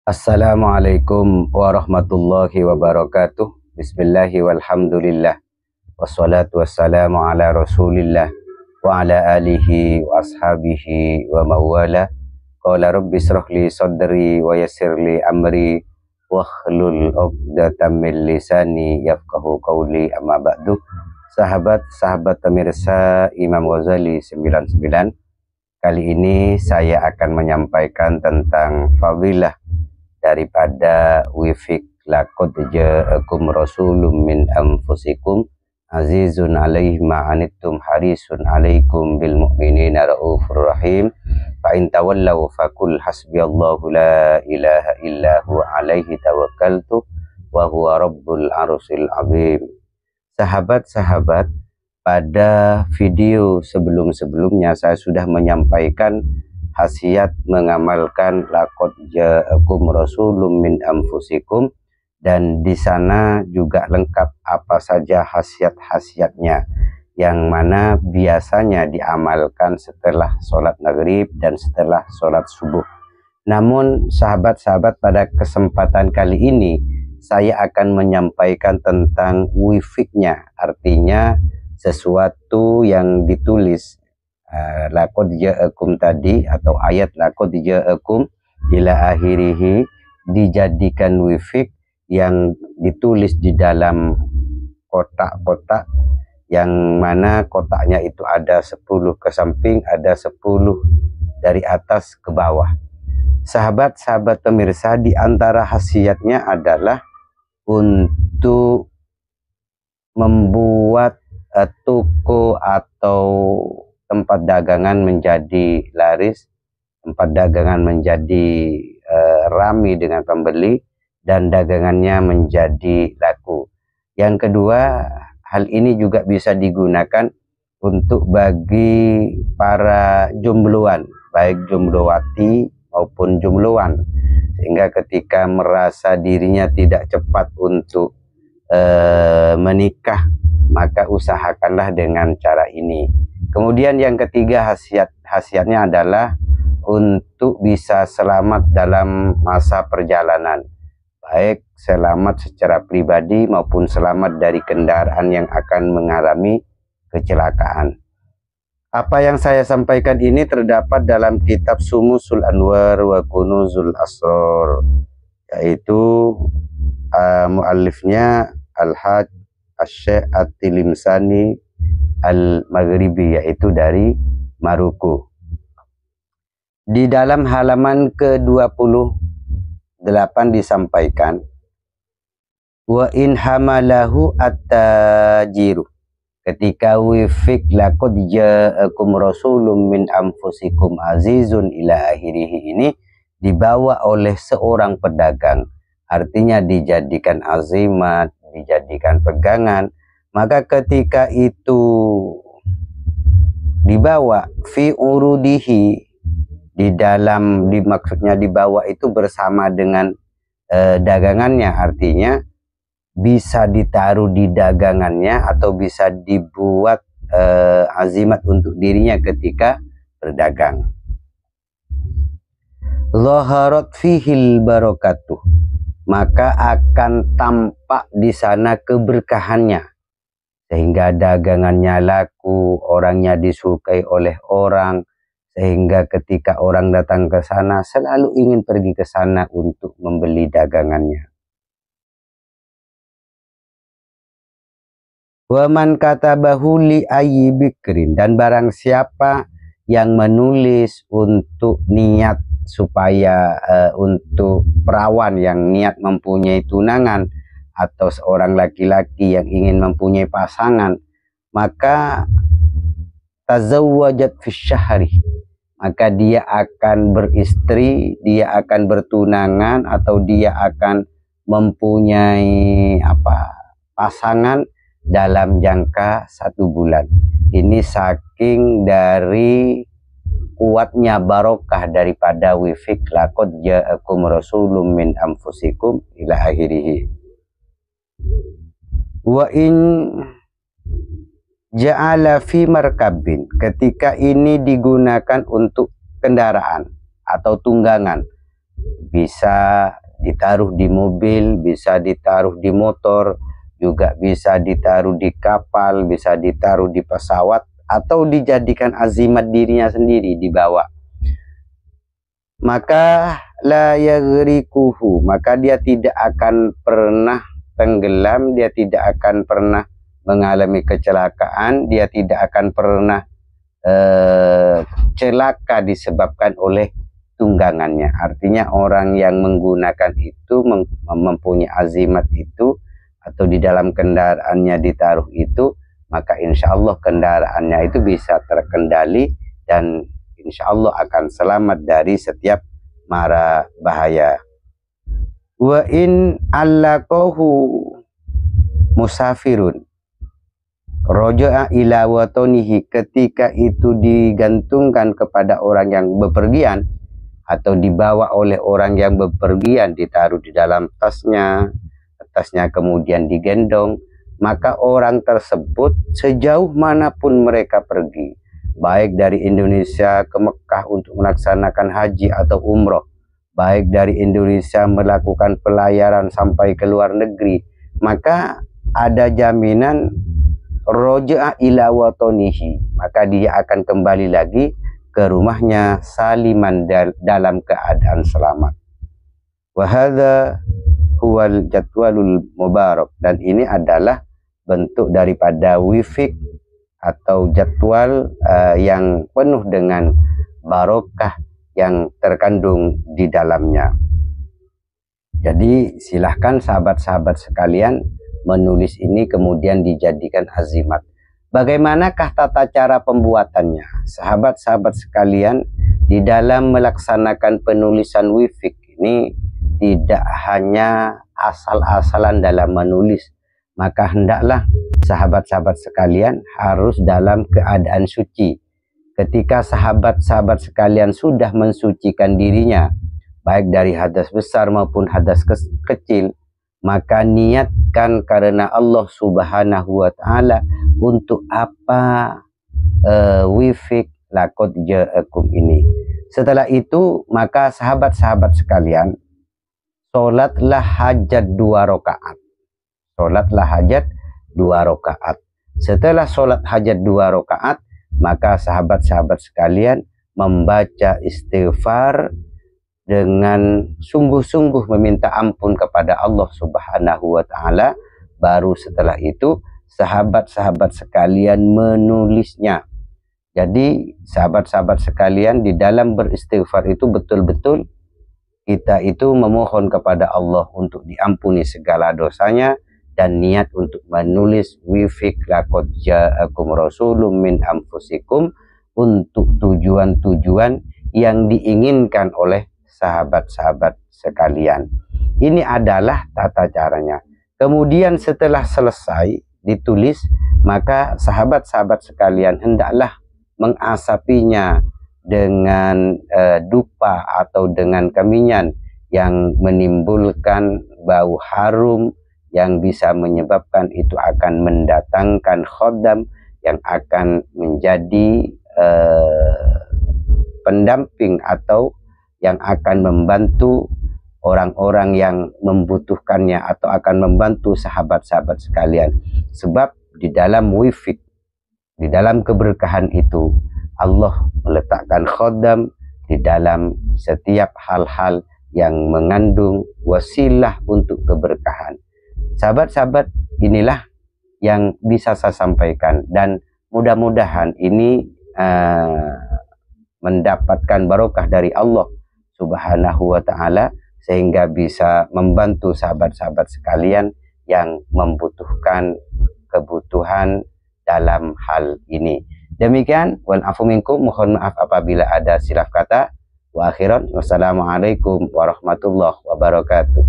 Assalamualaikum warahmatullahi wabarakatuh. Bismillahi walhamdulillah. Wassalatu wassalamu ala rasulillah wa ala alihi wa ashabihi wa mawala. Qala rabbi srahli sadri wa yassirli amri wahlul 'uqdatam min lisani yafqahu qawli, amma ba'du. Sahabat-sahabat pemirsa Imam Ghazali 99, kali ini saya akan menyampaikan tentang fadilah daripada wifik laqad ja'akum rasulun min anfusikum azizun alaihi ma anittum harisun alaikum bil mu'minina raufur rahim fa in tawallaw faqul hasbiyallahu la ilaha illa huwa alaihi tawakkaltu wa huwa rabbul arsyil azim. Sahabat-sahabat, pada video sebelum-sebelumnya saya sudah menyampaikan khasiat mengamalkan laqad ja'akum rasulun min anfusikum, dan di sana juga lengkap apa saja khasiat-khasiatnya yang mana biasanya diamalkan setelah sholat maghrib dan setelah sholat subuh. Namun sahabat-sahabat, pada kesempatan kali ini saya akan menyampaikan tentang wifiknya, artinya sesuatu yang ditulis laqad ja'akum tadi, atau ayat laqad ja'akum ila akhirih, dijadikan wifik yang ditulis di dalam kotak-kotak, yang mana kotaknya itu ada 10 ke samping, ada 10 dari atas ke bawah. Sahabat-sahabat pemirsa, di antara khasiatnya adalah untuk membuat toko atau tempat dagangan menjadi laris, tempat dagangan menjadi ramai dengan pembeli, dan dagangannya menjadi laku. Yang kedua, hal ini juga bisa digunakan untuk bagi para jombloan, baik jomblowati maupun jombloan, sehingga ketika merasa dirinya tidak cepat untuk menikah, maka usahakanlah dengan cara ini. Kemudian yang ketiga, khasiatnya adalah untuk bisa selamat dalam masa perjalanan, baik selamat secara pribadi maupun selamat dari kendaraan yang akan mengalami kecelakaan. Apa yang saya sampaikan ini terdapat dalam kitab Sumusul Anwar wa Kunuzul Asrar, yaitu muallifnya Al-Hajj Asy-Syaikh At-Tilimsani Al-Maghribi, yaitu dari Maroko. Di dalam halaman ke-28 disampaikan, wa in hamalahu at-tajiru, ketika wifik laqad ja'akum rasulun min anfusikum azizun ila akhirih ini dibawa oleh seorang pedagang, artinya dijadikan azimat, dijadikan pegangan, maka ketika itu dibawa fi urudihi, maksudnya dibawa itu bersama dengan dagangannya, artinya bisa ditaruh di dagangannya atau bisa dibuat azimat untuk dirinya ketika berdagang. Zaharat fihil barakatuh, maka akan tampak di sana keberkahannya, sehingga dagangannya laku, orangnya disukai oleh orang, sehingga ketika orang datang ke sana selalu ingin pergi ke sana untuk membeli dagangannya. Wa man katabahu li ayyi bikrin, dan barang siapa yang menulis untuk niat supaya untuk perawan yang niat mempunyai tunangan, atau seorang laki-laki yang ingin mempunyai pasangan, maka tazawwajat fi syahri, maka dia akan beristri, dia akan bertunangan, atau dia akan mempunyai pasangan dalam jangka 1 bulan. Ini saking dari kuatnya barokah daripada wifik laqad ja'akum rasulun min anfusikum ila akhirih. Wa in ja'ala fi markabin, ketika ini digunakan untuk kendaraan atau tunggangan, bisa ditaruh di mobil, bisa ditaruh di motor, juga bisa ditaruh di kapal, bisa ditaruh di pesawat, atau dijadikan azimat dirinya sendiri dibawa. Maka la yagrikuhu, maka dia tidak akan pernah tenggelam, dia tidak akan pernah mengalami kecelakaan, dia tidak akan pernah celaka disebabkan oleh tunggangannya. Artinya orang yang menggunakan itu, mempunyai azimat itu, atau di dalam kendaraannya ditaruh itu, maka insya Allah kendaraannya itu bisa terkendali dan insya Allah akan selamat dari setiap mara bahaya. Wa in allaqahu musafirun roja'a ila watonihi, ketika itu digantungkan kepada orang yang bepergian atau dibawa oleh orang yang bepergian, ditaruh di dalam tasnya kemudian digendong, maka orang tersebut sejauh manapun mereka pergi, baik dari Indonesia ke Mekah untuk melaksanakan haji atau umroh, baik dari Indonesia melakukan pelayaran sampai ke luar negeri, maka ada jaminan roja'a ila watonihi, maka dia akan kembali lagi ke rumahnya saliman dalam keadaan selamat. Wa hadza huwal jadwalul mubarak, dan ini adalah bentuk daripada wifik atau jadwal yang penuh dengan barokah yang terkandung di dalamnya. Jadi silahkan sahabat-sahabat sekalian menulis ini kemudian dijadikan azimat. Bagaimanakah tata cara pembuatannya? Sahabat-sahabat sekalian, di dalam melaksanakan penulisan wifik ini tidak hanya asal-asalan dalam menulis, maka hendaklah sahabat-sahabat sekalian harus dalam keadaan suci. Ketika sahabat-sahabat sekalian sudah mensucikan dirinya, baik dari hadas besar maupun hadas kecil, maka niatkan karena Allah Subhanahu wa Ta'ala. Untuk apa wifik laqad ja'akum ini? Setelah itu maka sahabat-sahabat sekalian, sholatlah hajat 2 rakaat. Sholatlah hajat 2 rakaat. Setelah sholat hajat 2 rakaat, maka sahabat-sahabat sekalian membaca istighfar dengan sungguh-sungguh meminta ampun kepada Allah Subhanahu wa Ta'ala. Baru setelah itu sahabat-sahabat sekalian menulisnya. Jadi sahabat-sahabat sekalian, di dalam beristighfar itu betul-betul kita itu memohon kepada Allah untuk diampuni segala dosanya, dan niat untuk menulis wifik laqad ja'akum rasulun min anfusikum untuk tujuan-tujuan yang diinginkan oleh sahabat-sahabat sekalian. Ini adalah tata caranya. Kemudian setelah selesai ditulis, maka sahabat-sahabat sekalian hendaklah mengasapinya dengan dupa atau dengan keminyan yang menimbulkan bau harum yang bisa menyebabkan itu akan mendatangkan khodam yang akan menjadi pendamping atau yang akan membantu orang-orang yang membutuhkannya atau akan membantu sahabat-sahabat sekalian. Sebab di dalam wifik, di dalam keberkahan itu, Allah meletakkan khodam di dalam setiap hal-hal yang mengandung wasilah untuk keberkahan. Sahabat-sahabat, inilah yang bisa saya sampaikan, dan mudah-mudahan ini mendapatkan barokah dari Allah Subhanahu wa Ta'ala, sehingga bisa membantu sahabat-sahabat sekalian yang membutuhkan kebutuhan dalam hal ini. Demikian, wal afu minkum, mohon maaf apabila ada silap kata. Wa akhiran, wassalamualaikum warahmatullahi wabarakatuh.